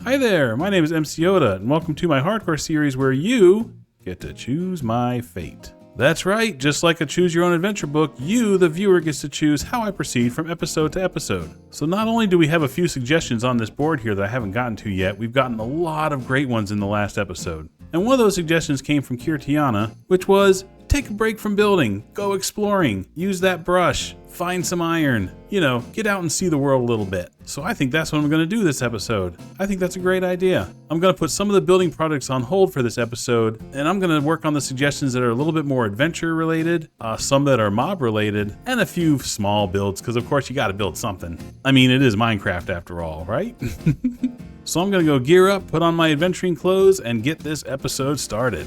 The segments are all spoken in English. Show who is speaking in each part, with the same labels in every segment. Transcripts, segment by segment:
Speaker 1: Hi there, my name is MC Yoda, and welcome to my hardcore series where you get to choose my fate. That's right, just like a choose your own adventure book, you, the viewer, gets to choose how I proceed from episode to episode. So not only do we have a few suggestions on this board here that I haven't gotten to yet, we've gotten a lot of great ones in the last episode. And one of those suggestions came from Kirtiana, which was, take a break from building, go exploring, use that brush, find some iron, get out and see the world a little bit. So I think that's what I'm going to do this episode. I think that's a great idea. I'm going to put some of the building projects on hold for this episode, and I'm going to work on the suggestions that are a little bit more adventure related, some that are mob related, and a few small builds, because of course you got to build something. I mean, it is Minecraft after all, right? So I'm going to go gear up, put on my adventuring clothes, and get this episode started.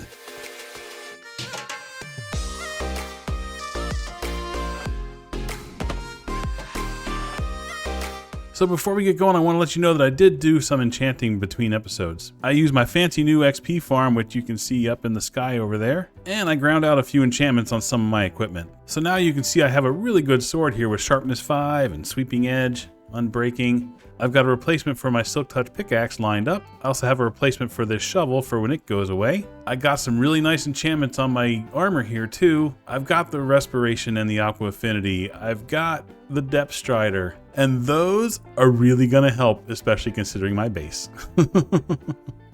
Speaker 1: So before we get going, I want to let you know that I did do some enchanting between episodes. I used my fancy new XP farm, which you can see up in the sky over there, and I ground out a few enchantments on some of my equipment. So now you can see I have a really good sword here with sharpness 5 and sweeping edge, unbreaking. I've got a replacement for my silk touch pickaxe lined up. I also have a replacement for this shovel for when it goes away. I got some really nice enchantments on my armor here too. I've got the respiration and the aqua affinity. I've got the depth strider, and those are really gonna help, especially considering my base.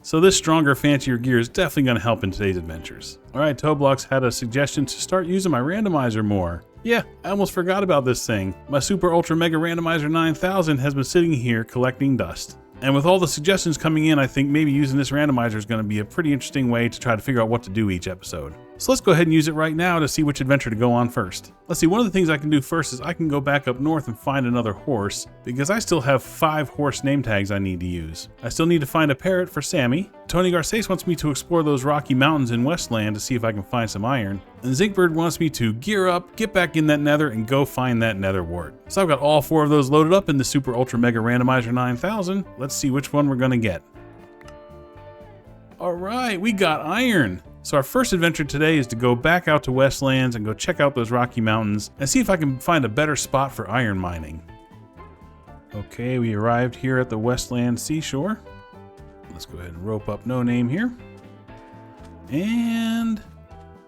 Speaker 1: So this stronger, fancier gear is definitely gonna help in today's adventures. All right, Toblox had a suggestion to start using my randomizer more. Yeah, I almost forgot about this thing. My Super Ultra Mega Randomizer 9000 has been sitting here collecting dust. And with all the suggestions coming in, I think maybe using this randomizer is going to be a pretty interesting way to try to figure out what to do each episode. So let's go ahead and use it right now to see which adventure to go on first. Let's see, one of the things I can do first is I can go back up north and find another horse, because I still have 5 horse name tags I need to use. I still need to find a parrot for Sammy. Tony Garces wants me to explore those rocky mountains in Westland to see if I can find some iron. And Zinkbird wants me to gear up, get back in that nether, and go find that nether wart. So I've got all 4 of those loaded up in the Super Ultra Mega Randomizer 9000. Let's see which one we're gonna get. All right, we got iron. So our first adventure today is to go back out to Westlands and go check out those Rocky Mountains and see if I can find a better spot for iron mining. Okay, we arrived here at the Westland seashore. Let's go ahead and rope up No Name here. And,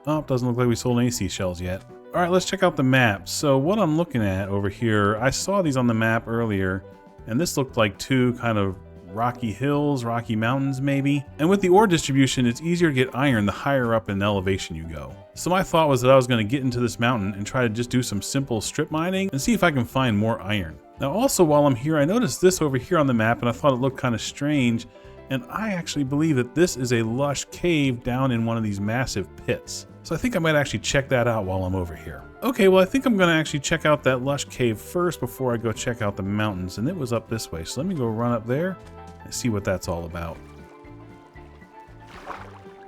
Speaker 1: oh, it doesn't look like we sold any seashells yet. All right, let's check out the map. So what I'm looking at over here, I saw these on the map earlier, and this looked like 2 kind of rocky hills, rocky mountains maybe. And with the ore distribution, it's easier to get iron the higher up in elevation you go. So my thought was that I was going to get into this mountain and try to just do some simple strip mining and see if I can find more iron. Now also while I'm here, I noticed this over here on the map and I thought it looked kind of strange. And I actually believe that this is a lush cave down in one of these massive pits. So I think I might actually check that out while I'm over here. Okay, well I think I'm gonna actually check out that lush cave first before I go check out the mountains, and it was up this way. So let me go run up there and see what that's all about.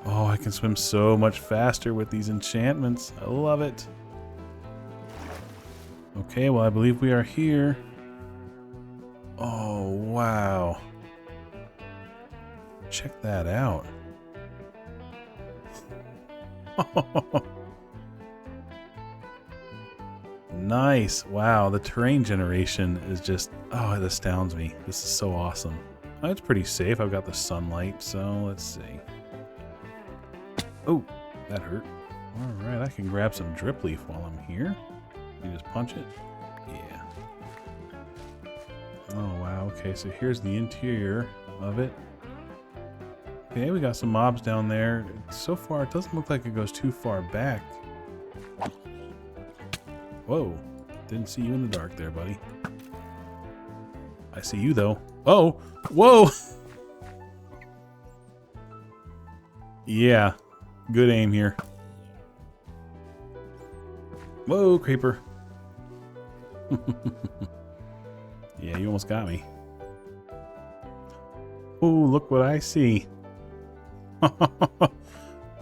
Speaker 1: Oh, I can swim so much faster with these enchantments. I love it. Okay, well I believe we are here. Oh, wow. Check that out. Nice. Wow, the terrain generation is just, oh, it astounds me. This is so awesome. Oh, it's pretty safe. I've got the sunlight, so let's see. Oh, that hurt. All right, I can grab some drip leaf while I'm here. You just punch it. Yeah. Oh, wow. Okay, so here's the interior of it. Okay, we got some mobs down there. So far, it doesn't look like it goes too far back. Whoa, didn't see you in the dark there, buddy. I see you, though. Oh, whoa! Yeah, good aim here. Whoa, creeper. Yeah, you almost got me. Oh, look what I see. Oh,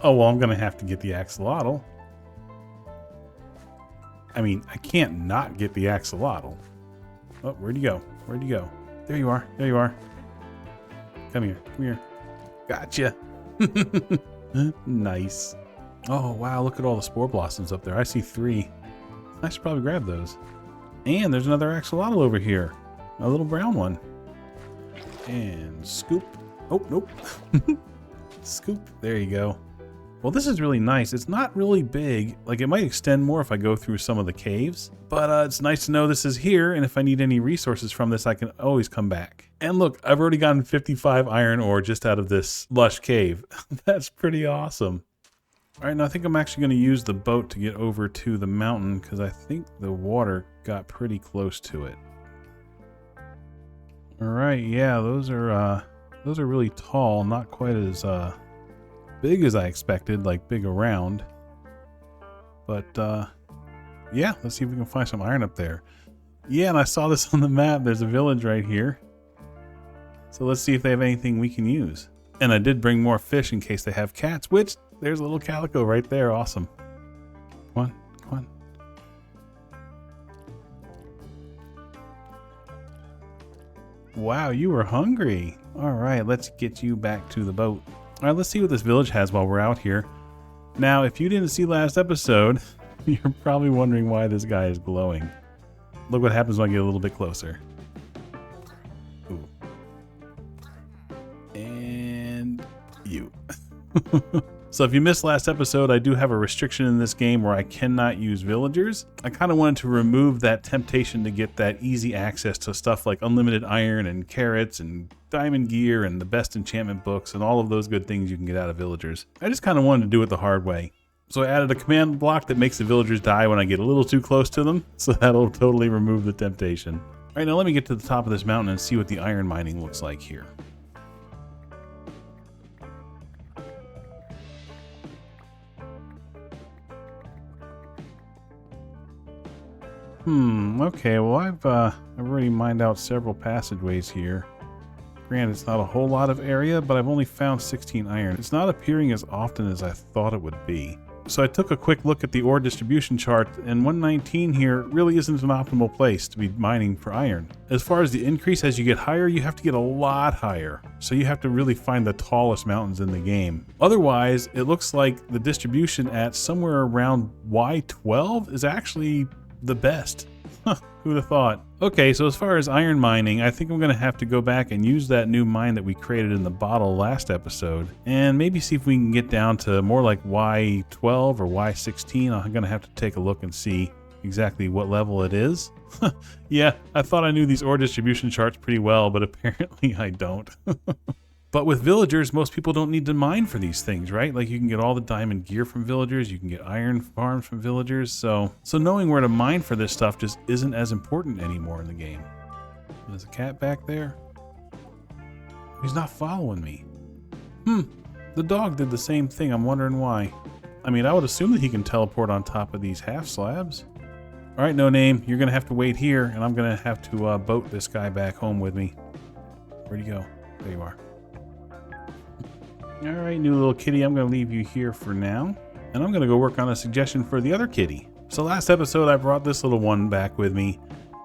Speaker 1: well, I'm going to have to get the axolotl. I mean, I can't not get the axolotl. Oh, where'd you go? Where'd you go? There you are. There you are. Come here. Come here. Gotcha. Nice. Oh, wow. Look at all the spore blossoms up there. I see 3. I should probably grab those. And there's another axolotl over here. A little brown one. And scoop. Oh, nope. Scoop. There you go. Well, this is really nice. It's not really big. Like, it might extend more if I go through some of the caves. But it's nice to know this is here, and if I need any resources from this, I can always come back. And look, I've already gotten 55 iron ore just out of this lush cave. That's pretty awesome. All right, now I think I'm actually going to use the boat to get over to the mountain because I think the water got pretty close to it. All right, yeah, those are really tall, not quite as big as I expected, like big around. But yeah, let's see if we can find some iron up there. Yeah, and I saw this on the map. There's a village right here. So let's see if they have anything we can use. And I did bring more fish in case they have cats, which there's a little calico right there. Awesome. Come on, come on. Wow, you were hungry. All right, let's get you back to the boat. All right, let's see what this village has while we're out here. Now, if you didn't see last episode, you're probably wondering why this guy is glowing. Look what happens when I get a little bit closer. Ooh. And you. So if you missed last episode, I do have a restriction in this game where I cannot use villagers. I kind of wanted to remove that temptation to get that easy access to stuff like unlimited iron and carrots and diamond gear and the best enchantment books and all of those good things you can get out of villagers. I just kind of wanted to do it the hard way. So I added a command block that makes the villagers die when I get a little too close to them. So that'll totally remove the temptation. All right, now let me get to the top of this mountain and see what the iron mining looks like here. Okay, well I've already mined out several passageways here. Granted, it's not a whole lot of area, but I've only found 16 iron. It's not appearing as often as I thought it would be. So I took a quick look at the ore distribution chart, and 119 here really isn't an optimal place to be mining for iron. As far as the increase, as you get higher, you have to get a lot higher. So you have to really find the tallest mountains in the game. Otherwise, it looks like the distribution at somewhere around Y12 is actually the best. Who'd have thought? Okay, so as far as iron mining, I think I'm going to have to go back and use that new mine that we created in the bottle last episode, and maybe see if we can get down to more like Y12 or Y16. I'm going to have to take a look and see exactly what level it is. Yeah, I thought I knew these ore distribution charts pretty well, but apparently I don't. But with villagers, most people don't need to mine for these things, right? Like you can get all the diamond gear from villagers, you can get iron farms from villagers, so knowing where to mine for this stuff just isn't as important anymore in the game. There's a cat back there. He's not following me. The dog did the same thing. I'm wondering why. I mean, I would assume that he can teleport on top of these half slabs. All right, No Name, you're gonna have to wait here, and I'm gonna have to boat this guy back home with me. Where'd he go? There you are. Alright, new little kitty, I'm going to leave you here for now. And I'm going to go work on a suggestion for the other kitty. So last episode, I brought this little one back with me.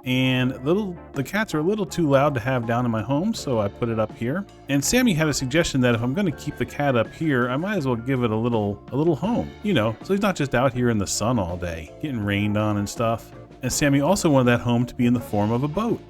Speaker 1: And the cats are a little too loud to have down in my home, so I put it up here. And Sammy had a suggestion that if I'm going to keep the cat up here, I might as well give it a little home. You know, so he's not just out here in the sun all day, getting rained on and stuff. And Sammy also wanted that home to be in the form of a boat.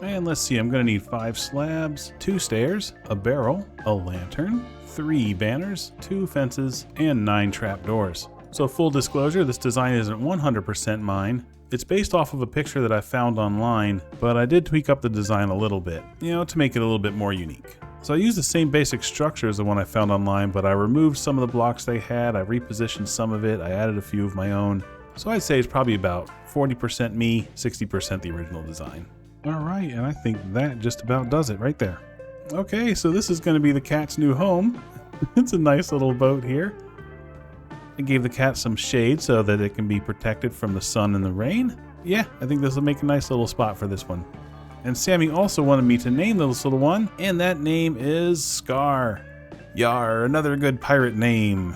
Speaker 1: And let's see, I'm going to need 5 slabs, 2 stairs, a barrel, a lantern, 3 banners, 2 fences, and 9 trapdoors. So full disclosure, this design isn't 100% mine. It's based off of a picture that I found online, but I did tweak up the design a little bit, you know, to make it a little bit more unique. So I used the same basic structure as the one I found online, but I removed some of the blocks they had, I repositioned some of it, I added a few of my own. So I'd say it's probably about 40% me, 60% the original design. All right, and I think that just about does it right there. Okay, so this is going to be the cat's new home. It's a nice little boat here. I gave the cat some shade so that it can be protected from the sun and the rain. Yeah, I think this will make a nice little spot for this one. And Sammy also wanted me to name this little one, and that name is Scar. Yar, another good pirate name.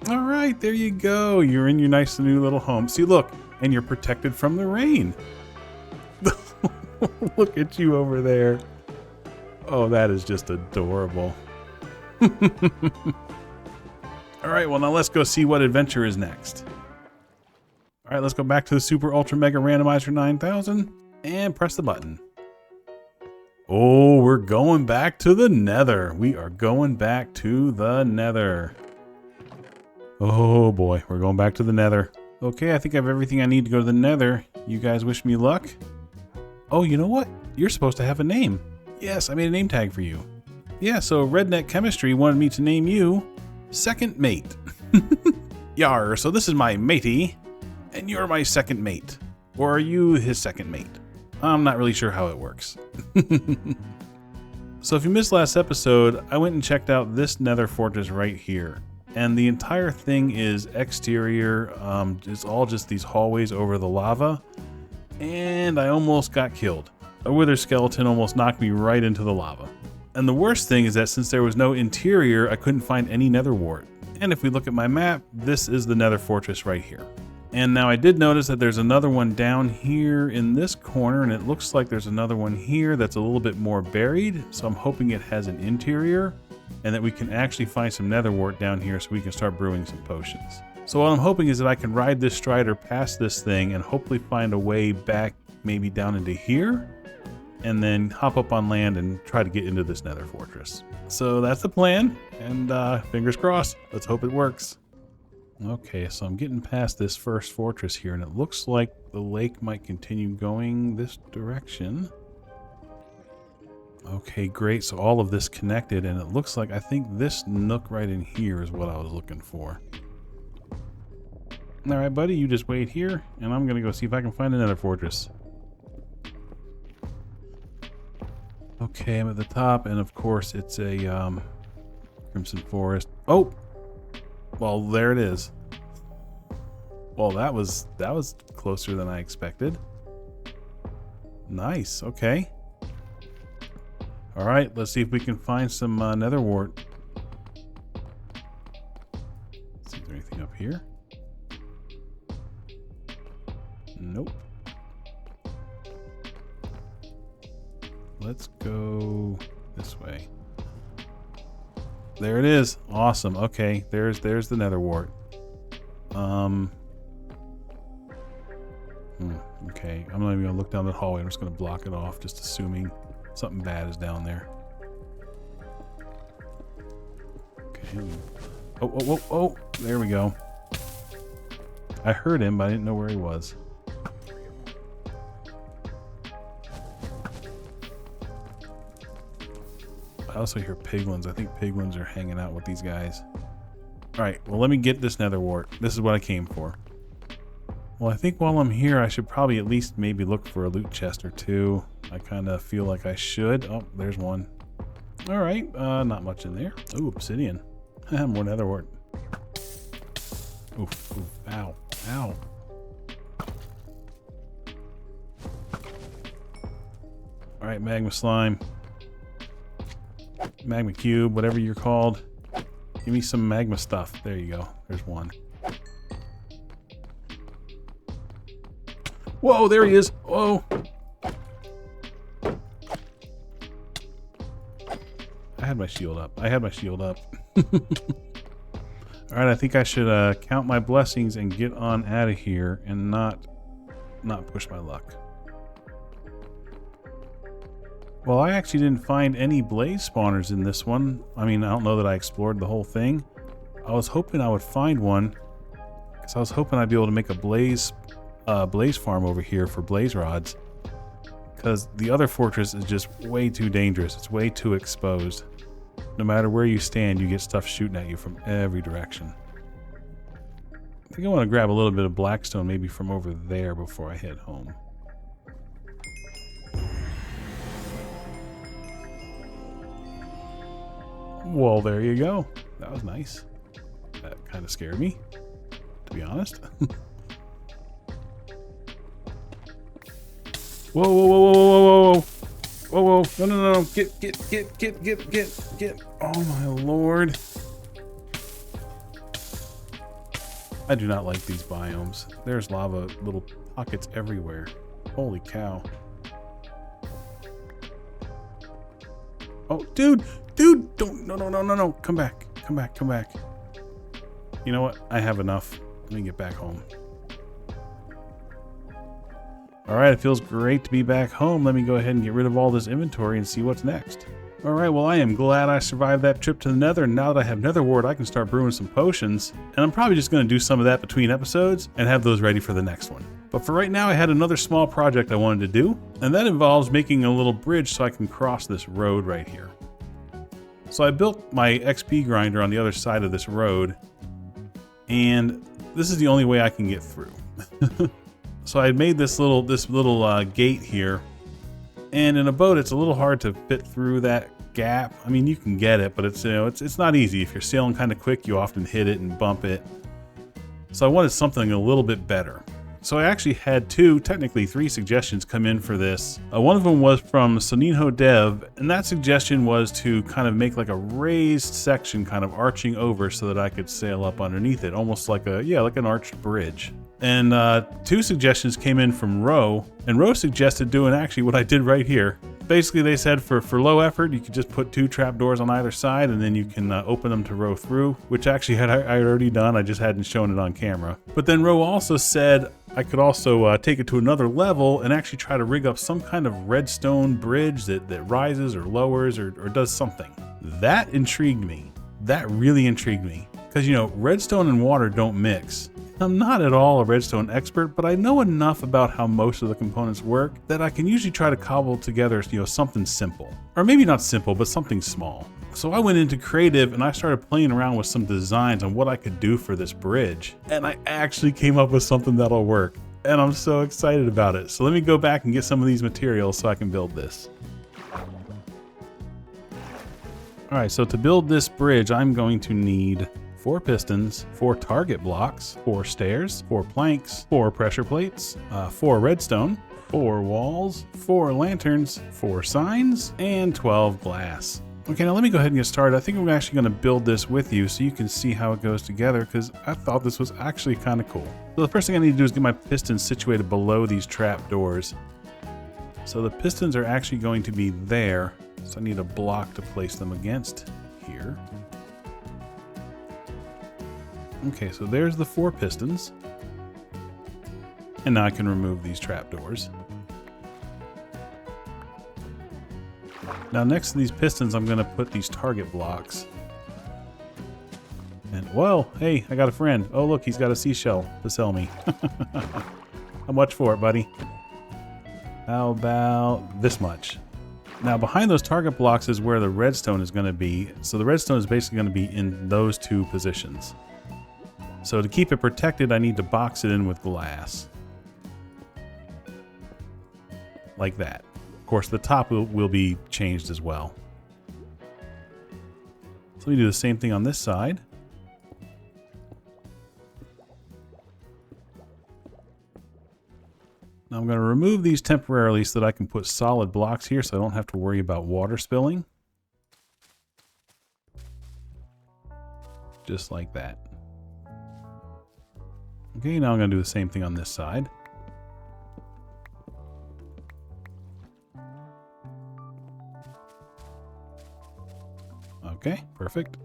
Speaker 1: All right, there you go. You're in your nice new little home. See, look, and you're protected from the rain. Look at you over there. Oh, that is just adorable. All right, well, now let's go see what adventure is next. All right, let's go back to the Super Ultra Mega Randomizer 9000 and press the button. Oh, we're going back to the Nether. We are going back to the Nether. Oh boy, we're going back to the Nether. Okay, I think I have everything I need to go to the Nether. You guys wish me luck? Oh, you know what? You're supposed to have a name. Yes, I made a name tag for you. Yeah, so Redneck Chemistry wanted me to name you Second Mate. Yar, so this is my matey, and you're my second mate. Or are you his second mate? I'm not really sure how it works. So if you missed last episode, I went and checked out this Nether fortress right here. And the entire thing is exterior. It's all just these hallways over the lava. And I almost got killed. A wither skeleton almost knocked me right into the lava. And the worst thing is that since there was no interior, I couldn't find any nether wart. And if we look at my map, this is the Nether fortress right here. And now I did notice that there's another one down here in this corner, and it looks like there's another one here that's a little bit more buried. So I'm hoping it has an interior and that we can actually find some nether wart down here so we can start brewing some potions. So what I'm hoping is that I can ride this strider past this thing and hopefully find a way back maybe down into here and then hop up on land and try to get into this Nether fortress. So that's the plan, and fingers crossed. Let's hope it works. Okay, so I'm getting past this first fortress here, and it looks like the lake might continue going this direction. Okay, great. So all of this connected, and it looks like I think this nook right in here is what I was looking for. All right, buddy, you just wait here, and I'm going to go see if I can find another fortress. Okay, I'm at the top, and of course it's a crimson forest. Oh! Well, there it is. Well, that was closer than I expected. Nice. Okay. All right. Let's see if we can find some nether wart. Let's see, is there anything up here? Nope. Let's go this way. There it is. Awesome. Okay, there's the nether wart. Okay, I'm not even gonna look down the hallway. I'm just gonna block it off, just assuming something bad is down there. Okay. Oh! There we go. I heard him, but I didn't know where he was. I also hear piglins. I think piglins are hanging out with these guys. Alright, well, let me get this nether wart. This is what I came for. Well, I think while I'm here, I should probably at least maybe look for a loot chest or two. I kind of feel like I should. Oh, there's one. Alright, not much in there. Ooh, obsidian. More nether wart. Oof, ow, ow. Alright, magma slime. Magma cube, whatever you're called. Give me some magma stuff. There you go. There's one. Whoa, there he is. Whoa. I had my shield up. Alright, I think I should count my blessings and get on out of here and not push my luck. Well, I actually didn't find any blaze spawners in this one. I mean, I don't know that I explored the whole thing. I was hoping I would find one, because I was hoping I'd be able to make a blaze farm over here for blaze rods, because the other fortress is just way too dangerous. It's way too exposed. No matter where you stand, you get stuff shooting at you from every direction. I think I want to grab a little bit of blackstone maybe from over there before I head home. Well, there you go. That was nice. That kind of scared me, to be honest. Whoa. No. Get. Oh, my Lord. I do not like these biomes. There's lava little pockets everywhere. Holy cow. Oh, dude, don't, no. Come back. You know what? I have enough. Let me get back home. All right, it feels great to be back home. Let me go ahead and get rid of all this inventory and see what's next. All right, well, I am glad I survived that trip to the Nether. Now that I have Nether wart, I can start brewing some potions. And I'm probably just going to do some of that between episodes and have those ready for the next one. But for right now, I had another small project I wanted to do, and that involves making a little bridge so I can cross this road right here. So I built my XP grinder on the other side of this road, and this is the only way I can get through. So I made this little gate here. And in a boat, it's a little hard to fit through that gap. I mean, you can get it, but it's not easy. If you're sailing kind of quick, you often hit it and bump it. So I wanted something a little bit better. So I actually had technically three suggestions come in for this. One of them was from Soninho Dev, and that suggestion was to kind of make like a raised section kind of arching over so that I could sail up underneath it, almost like an arched bridge. And two suggestions came in from Ro, and Ro suggested doing actually what I did right here. Basically, they said for low effort, you could just put 2 trapdoors on either side, and then you can open them to row through, which actually I had already done. I just hadn't shown it on camera. But then Ro also said I could also take it to another level and actually try to rig up some kind of redstone bridge that rises or lowers or does something. That intrigued me. That really intrigued me. Because, you know, redstone and water don't mix. I'm not at all a redstone expert, but I know enough about how most of the components work that I can usually try to cobble together, something simple. Or maybe not simple, but something small. So I went into creative and I started playing around with some designs on what I could do for this bridge. And I actually came up with something that'll work. And I'm so excited about it. So let me go back and get some of these materials so I can build this. All right, so to build this bridge, I'm going to need 4 pistons, 4 target blocks, 4 stairs, 4 planks, 4 pressure plates, 4 redstone, 4 walls, 4 lanterns, 4 signs, and 12 glass. Okay, now let me go ahead and get started. I think I'm actually going to build this with you so you can see how it goes together, because I thought this was actually kind of cool. So the first thing I need to do is get my pistons situated below these trap doors. So the pistons are actually going to be there, so I need a block to place them against here. Okay, so there's the 4 pistons. And now I can remove these trapdoors. Now next to these pistons, I'm gonna put these target blocks. And, well, hey, I got a friend. Oh, look, he's got a seashell to sell me. How much for it, buddy? How about this much? Now behind those target blocks is where the redstone is gonna be. So the redstone is basically gonna be in those 2 positions. So to keep it protected, I need to box it in with glass. Like that. Of course, the top will be changed as well. So we do the same thing on this side. Now I'm going to remove these temporarily so that I can put solid blocks here so I don't have to worry about water spilling. Just like that. Okay, now I'm going to do the same thing on this side. Okay, perfect.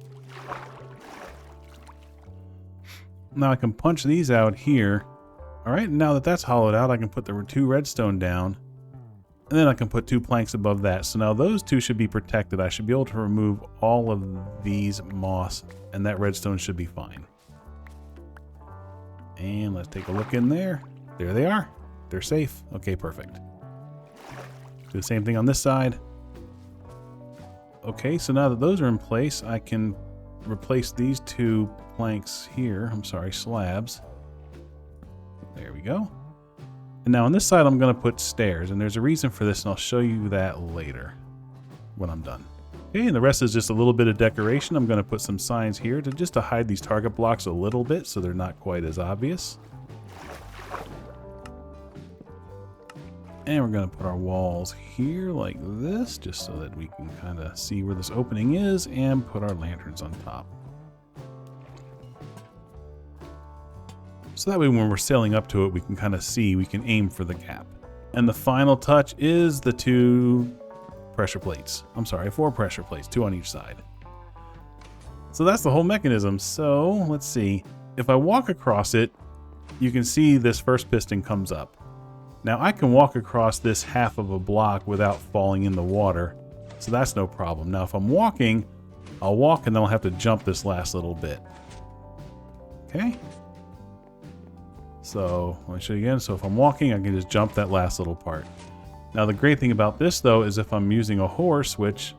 Speaker 1: Now I can punch these out here. All right, now that that's hollowed out, I can put the 2 redstone down. And then I can put 2 planks above that. So now those 2 should be protected. I should be able to remove all of these moss, and that redstone should be fine. And let's take a look in there. There they are. They're safe. Okay, perfect. Do the same thing on this side. Okay, so now that those are in place, I can replace these 2 planks here. I'm sorry, slabs. There we go. And now on this side, I'm going to put stairs. And there's a reason for this, and I'll show you that later when I'm done. Okay, and the rest is just a little bit of decoration. I'm going to put some signs here just to hide these target blocks a little bit so they're not quite as obvious. And we're going to put our walls here like this, just so that we can kind of see where this opening is, and put our lanterns on top. So that way when we're sailing up to it, we can kind of see, we can aim for the gap. And the final touch is the 2 pressure plates. I'm sorry, 4 pressure plates, 2 on each side. So that's the whole mechanism. So let's see. If I walk across it, you can see this first piston comes up. Now I can walk across this half of a block without falling in the water, so that's no problem. Now if I'm walking, I'll walk and then I'll have to jump this last little bit. Okay. So let me show you again. So if I'm walking, I can just jump that last little part. Now the great thing about this though is if I'm using a horse, which,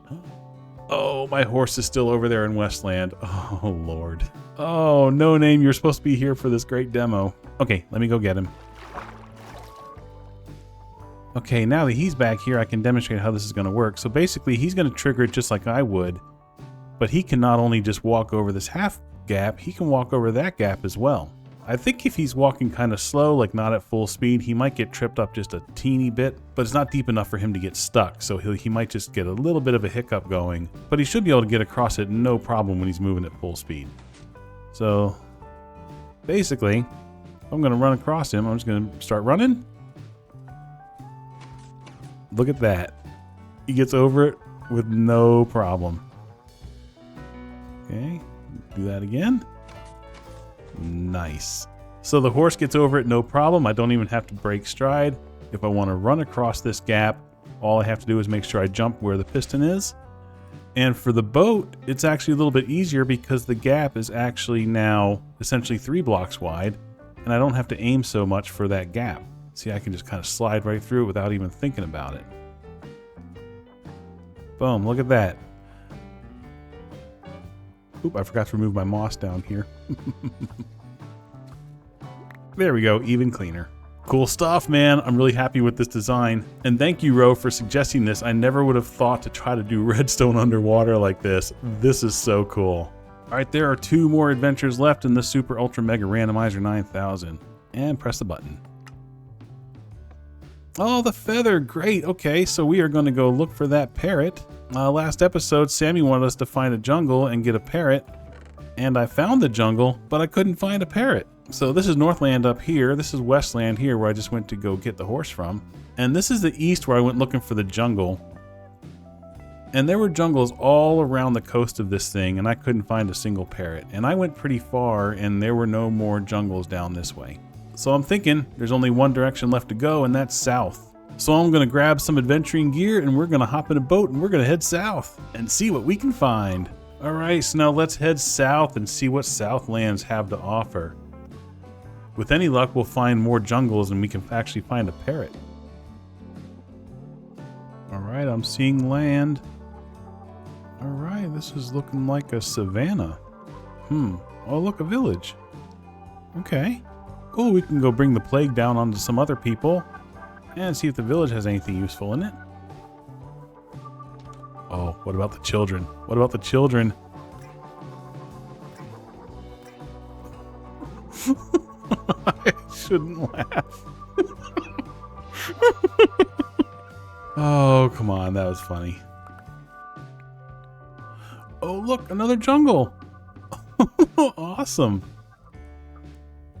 Speaker 1: oh, my horse is still over there in Westland. Oh Lord. Oh, No Name, you're supposed to be here for this great demo. Okay, let me go get him. Okay, now that he's back here, I can demonstrate how this is going to work. So basically, he's going to trigger it just like I would, but he can not only just walk over this half gap, he can walk over that gap as well. I think if he's walking kind of slow, like not at full speed, he might get tripped up just a teeny bit, but it's not deep enough for him to get stuck, so he might just get a little bit of a hiccup going, but he should be able to get across it no problem when he's moving at full speed. So basically, I'm going to run across him. I'm just going to start running. Look at that. He gets over it with no problem. Okay, do that again. Nice. So the horse gets over it no problem. I don't even have to break stride. If I want to run across this gap, all I have to do is make sure I jump where the piston is. And for the boat, it's actually a little bit easier because the gap is actually now essentially 3 blocks wide, and I don't have to aim so much for that gap. See, I can just kind of slide right through it without even thinking about it. Boom, look at that. Oop, I forgot to remove my moss down here. There we go, even cleaner. Cool stuff, man. I'm really happy with this design. And thank you, Ro, for suggesting this. I never would have thought to try to do redstone underwater like this. This is so cool. All right, there are 2 more adventures left in the Super Ultra Mega Randomizer 9000. And press the button. Oh, the feather, great. Okay, so we are going to go look for that parrot. Last episode, Sammy wanted us to find a jungle and get a parrot. And I found the jungle, but I couldn't find a parrot. So this is Northland up here. This is Westland here where I just went to go get the horse from. And this is the east where I went looking for the jungle. And there were jungles all around the coast of this thing, and I couldn't find a single parrot. And I went pretty far, and there were no more jungles down this way. So I'm thinking there's only one direction left to go, and that's south. So I'm going to grab some adventuring gear, and we're going to hop in a boat, and we're going to head south and see what we can find. All right, so now let's head south and see what Southlands have to offer. With any luck, we'll find more jungles, and we can actually find a parrot. All right, I'm seeing land. All right, this is looking like a savanna. Oh, look, a village. Okay. Oh, we can go bring the plague down onto some other people and see if the village has anything useful in it. Oh, what about the children? What about the children? I shouldn't laugh. Oh, come on. That was funny. Oh, look, another jungle. Awesome.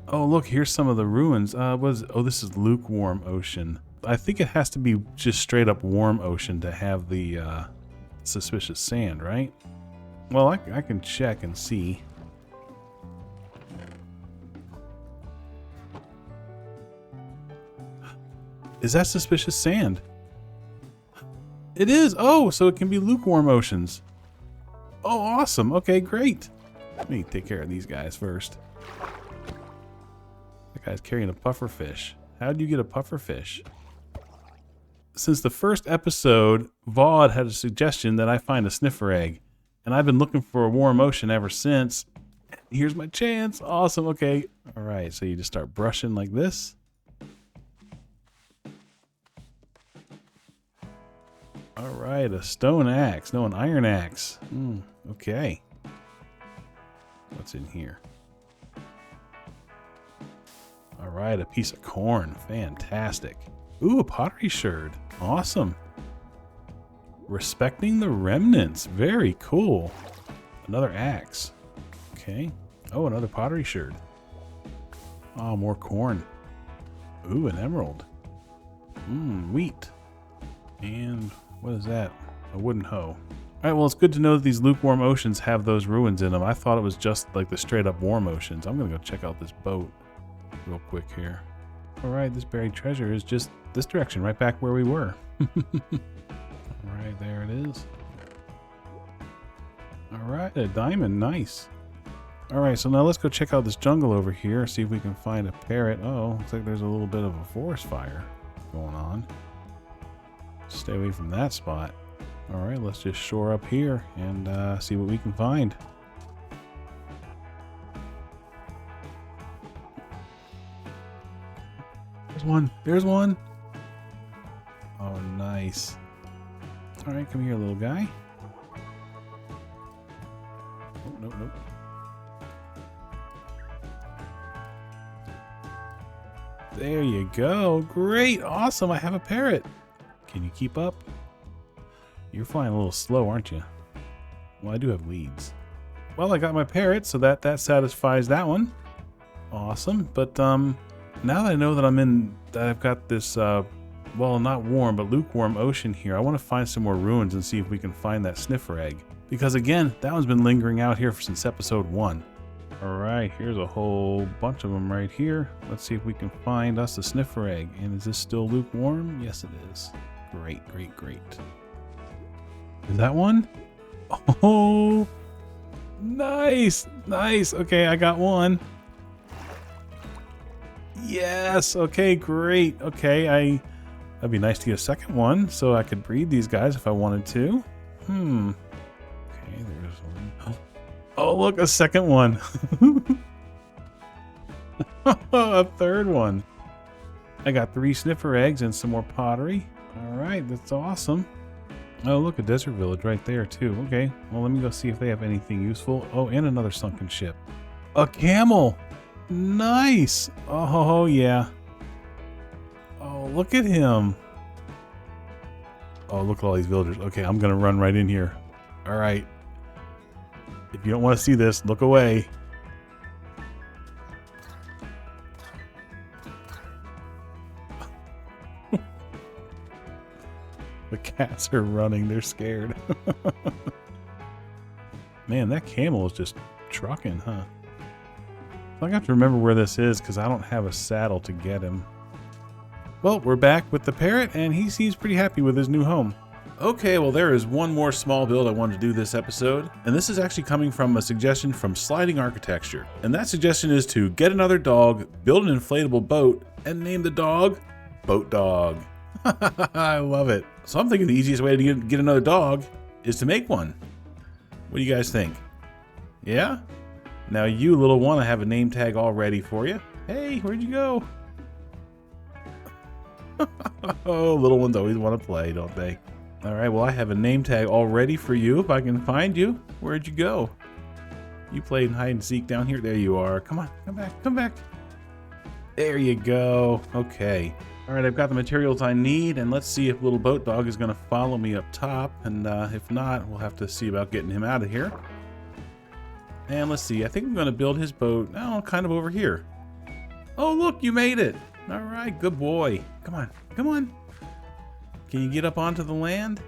Speaker 1: Oh, look, here's some of the ruins. Oh, this is lukewarm ocean. I think it has to be just straight up warm ocean to have the suspicious sand, right? Well, I can check and see. Is that suspicious sand? It is. Oh, so it can be lukewarm oceans. Oh, awesome. Okay, great. Let me take care of these guys first. That guy's carrying a puffer fish. How do you get a puffer fish? Since the first episode, Vaude had a suggestion that I find a sniffer egg. And I've been looking for a warm ocean ever since. Here's my chance. Awesome. Okay. All right. So you just start brushing like this. All right. A stone axe. No, an iron axe. Okay. What's in here? All right. A piece of corn. Fantastic. Ooh, a pottery sherd. Awesome. Respecting the remnants. Very cool. Another axe. Okay. Oh, another pottery sherd. Oh, more corn. Ooh, an emerald. Wheat. And what is that? A wooden hoe. All right, well, it's good to know that these lukewarm oceans have those ruins in them. I thought it was just like the straight up warm oceans. I'm going to go check out this boat real quick here. All right, this buried treasure is just this direction, right back where we were. All right, there it is. All right, a diamond, nice. All right, so now let's go check out this jungle over here, see if we can find a parrot. Oh, looks like there's a little bit of a forest fire going on. Stay away from that spot. All right, let's just shore up here and see what we can find. There's one. There's one. Oh, nice. All right, come here, little guy. Oh, nope, nope. There you go. Great. Awesome. I have a parrot. Can you keep up? You're flying a little slow, aren't you? Well, I do have leads. Well, I got my parrot, so that satisfies that one. Awesome. But now that I know that I've got this, well, not warm, but lukewarm ocean here, I want to find some more ruins and see if we can find that sniffer egg. Because again, that one's been lingering out here since episode 1. All right, here's a whole bunch of them right here. Let's see if we can find us a sniffer egg. And is this still lukewarm? Yes, it is. Great, great, great. Is that one? Oh, nice, nice. Okay, I got one. Yes, okay, great. Okay, that'd be nice to get a second one so I could breed these guys if I wanted to. Okay, there's one. Oh, look, a second one. A third one. I got 3 sniffer eggs and some more pottery. All right, that's awesome. Oh, look, a desert village right there, too. Okay, well, let me go see if they have anything useful. Oh, and another sunken ship. A camel. Nice. Oh, yeah. Oh, look at him. Oh, look at all these villagers. Okay, I'm going to run right in here. All right. If you don't want to see this, look away. The cats are running. They're scared. Man, that camel is just trucking, huh? I have to remember where this is because I don't have a saddle to get him. Well, we're back with the parrot, and he seems pretty happy with his new home. Okay, well, there is one more small build I wanted to do this episode, and this is actually coming from a suggestion from Sliding Architecture. And that suggestion is to get another dog, build an inflatable boat, and name the dog Boat Dog. I love it. So I'm thinking the easiest way to get another dog is to make one. What do you guys think? Yeah? Now you, little one, I have a name tag all ready for you. Hey, where'd you go? Oh, little ones always want to play, don't they? All right, well, I have a name tag all ready for you if I can find you. Where'd you go? You played hide and seek down here? There you are. Come on, come back, come back. There you go. Okay. All right, I've got the materials I need, and let's see if little boat dog is going to follow me up top. And if not, we'll have to see about getting him out of here. And let's see, I think I'm going to build his boat, oh, kind of over here. Oh, look, you made it. All right, good boy. Come on, come on. Can you get up onto the land?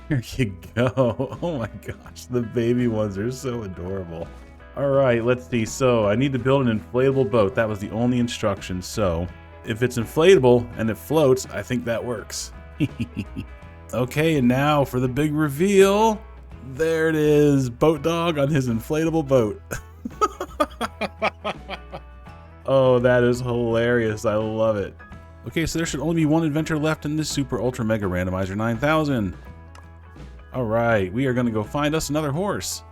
Speaker 1: There you go. Oh my gosh, the baby ones are so adorable. All right, let's see. So I need to build an inflatable boat. That was the only instruction. So if it's inflatable and it floats, I think that works. Okay, and now for the big reveal. There it is, Boat Dog on his inflatable boat. Oh, that is hilarious. I love it. Okay, so there should only be one adventure left in this Super Ultra Mega Randomizer 9000. All right, we are going to go find us another horse.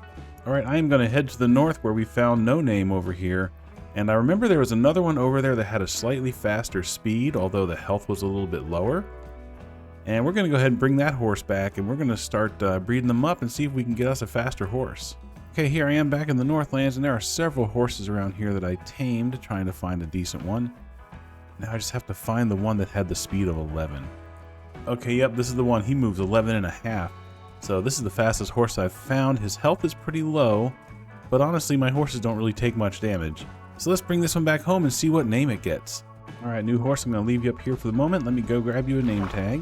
Speaker 1: All right, I am going to head to the north where we found No Name over here. And I remember there was another one over there that had a slightly faster speed, although the health was a little bit lower. And we're going to go ahead and bring that horse back, and we're going to start breeding them up and see if we can get us a faster horse. Okay, here I am back in the Northlands, and there are several horses around here that I tamed trying to find a decent one. Now I just have to find the one that had the speed of 11. Okay, yep, this is the one. He moves 11 and a half. So this is the fastest horse I've found. His health is pretty low, but honestly, my horses don't really take much damage. So let's bring this one back home and see what name it gets. All right, new horse, I'm going to leave you up here for the moment. Let me go grab you a name tag.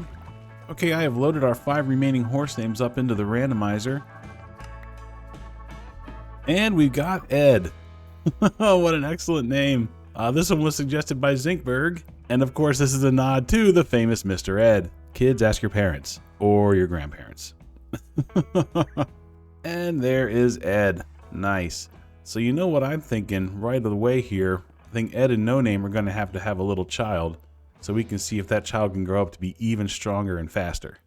Speaker 1: Okay, I have loaded our 5 remaining horse names up into the randomizer. And we've got Ed. Oh, what an excellent name. This one was suggested by Zinkberg. And of course, this is a nod to the famous Mr. Ed. Kids, ask your parents or your grandparents. And there is Ed. Nice. So you know what I'm thinking right away here. I think Ed and No Name are going to have a little child, so we can see if that child can grow up to be even stronger and faster.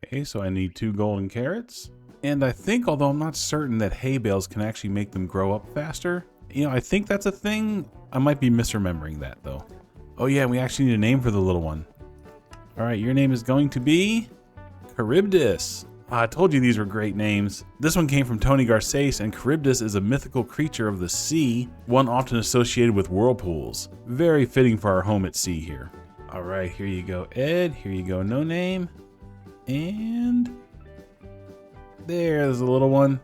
Speaker 1: Okay, so I need 2 golden carrots. And I think, although I'm not certain, that hay bales can actually make them grow up faster. You know, I think that's a thing. I might be misremembering that though. Oh yeah, we actually need a name for the little one. All right, your name is going to be Charybdis. I told you these were great names. This one came from Tony Garces, and Charybdis is a mythical creature of the sea, one often associated with whirlpools. Very fitting for our home at sea here. All right, here you go, Ed. Here you go, No Name. And there's the little one,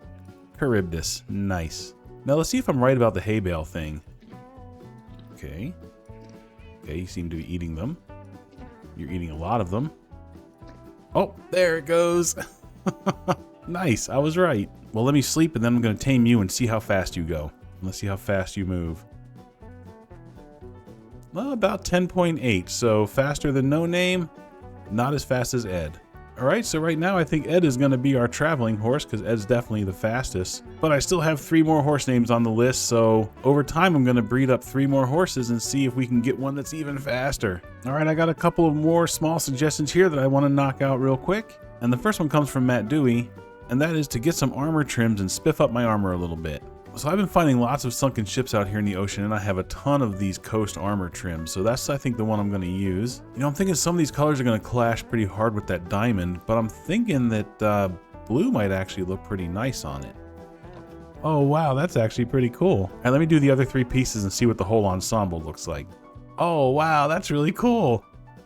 Speaker 1: Charybdis. Nice. Now let's see if I'm right about the hay bale thing. Okay. Okay, you seem to be eating them. You're eating a lot of them. Oh, there it goes. Nice, I was right. Well, let me sleep and then I'm going to tame you and see how fast you go. Let's see how fast you move. Well, about 10.8, so faster than No Name, not as fast as Ed. All right, so right now I think Ed is going to be our traveling horse because Ed's definitely the fastest. But I still have 3 more horse names on the list, so over time I'm going to breed up 3 more horses and see if we can get one that's even faster. All right, I got a couple of more small suggestions here that I want to knock out real quick. And the first one comes from Matt Dewey, and that is to get some armor trims and spiff up my armor a little bit. So I've been finding lots of sunken ships out here in the ocean, and I have a ton of these coast armor trims, so that's, I think, the one I'm going to use. You know, I'm thinking some of these colors are going to clash pretty hard with that diamond, but I'm thinking that blue might actually look pretty nice on it. Oh wow, that's actually pretty cool. And let me do the other 3 pieces and see what the whole ensemble looks like. Oh wow, that's really cool.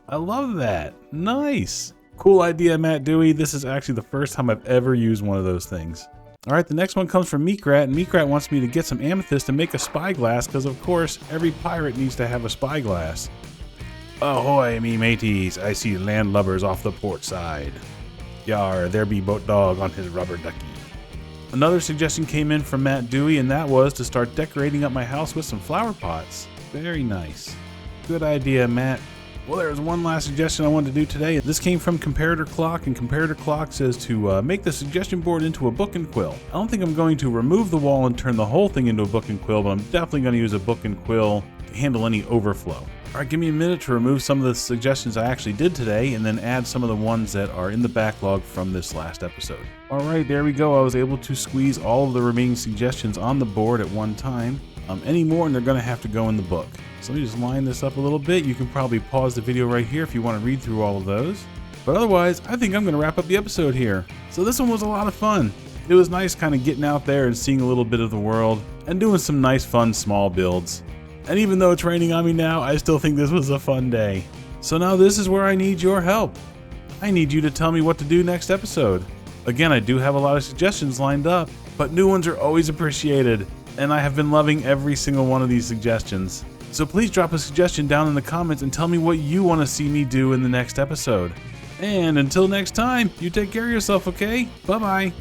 Speaker 1: I love that. Nice. Cool idea, Matt Dewey. This is actually the first time I've ever used one of those things. All right, the next one comes from Meekrat, and Meekrat wants me to get some amethyst and make a spyglass because, of course, every pirate needs to have a spyglass. Ahoy, me mateys, I see landlubbers off the port side. Yar, there be boat dog on his rubber ducky. Another suggestion came in from Matt Dewey, and that was to start decorating up my house with some flower pots. Very nice. Good idea, Matt. Well, there's one last suggestion I wanted to do today. This came from Comparator Clock, and Comparator Clock says to make the suggestion board into a book and quill. I don't think I'm going to remove the wall and turn the whole thing into a book and quill, but I'm definitely going to use a book and quill to handle any overflow. All right, give me a minute to remove some of the suggestions I actually did today, and then add some of the ones that are in the backlog from this last episode. All right, there we go. I was able to squeeze all of the remaining suggestions on the board at one time. Any more, and they're going to have to go in the book. So let me just line this up a little bit. You can probably pause the video right here if you want to read through all of those. But otherwise, I think I'm going to wrap up the episode here. So this one was a lot of fun. It was nice kind of getting out there and seeing a little bit of the world and doing some nice fun small builds. And even though it's raining on me now, I still think this was a fun day. So now this is where I need your help. I need you to tell me what to do next episode. Again, I do have a lot of suggestions lined up, but new ones are always appreciated. And I have been loving every single one of these suggestions. So please drop a suggestion down in the comments and tell me what you want to see me do in the next episode. And until next time, you take care of yourself, okay? Bye-bye.